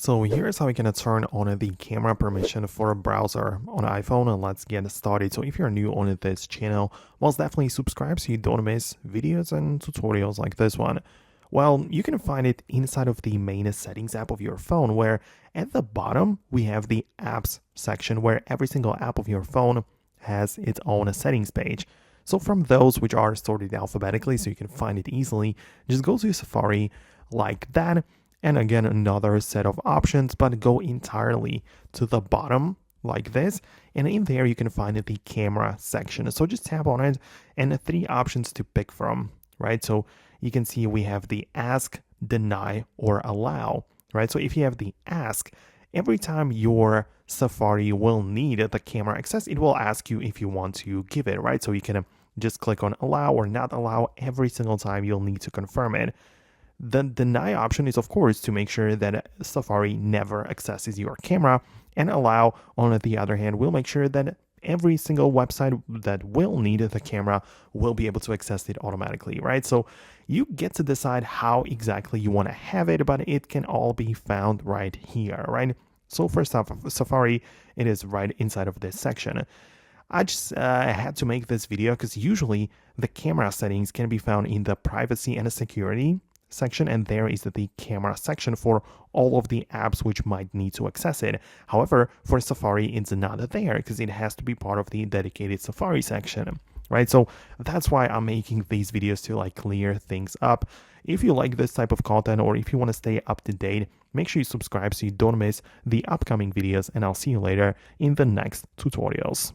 So here's how we can turn on the camera permission for a browser on iPhone, and let's get started. So if you're new on this channel, most definitely subscribe so you don't miss videos and tutorials like this one. Well, you can find it inside of the main settings app of your phone, where at the bottom we have the apps section where every single app of your phone has its own settings page. So from those which are sorted alphabetically so you can find it easily, just go to Safari like that, and again another set of options, but go entirely to the bottom like this, and in there you can find the camera section. So just tap on it and three options to pick from, right? So you can see we have the ask, deny, or allow, right? So if you have the ask, every time your Safari will need the camera access, it will ask you if you want to give it, right? So you can just click on allow or not allow every single time you'll need to confirm it. The deny option is, of course, to make sure that Safari never accesses your camera, and allow, on the other hand, will make sure that every single website that will need the camera will be able to access it automatically, right? So you get to decide how exactly you want to have it, but it can all be found right here, right? So for Safari, it is right inside of this section. I just had to make this video because usually the camera settings can be found in the privacy and security section, and there is the camera section for all of the apps which might need to access it. However, for Safari, it's not there because it has to be part of the dedicated Safari section, right? So that's why I'm making these videos to clear things up. If you like this type of content, or if you want to stay up to date, make sure you subscribe so you don't miss the upcoming videos, and I'll see you later in the next tutorials.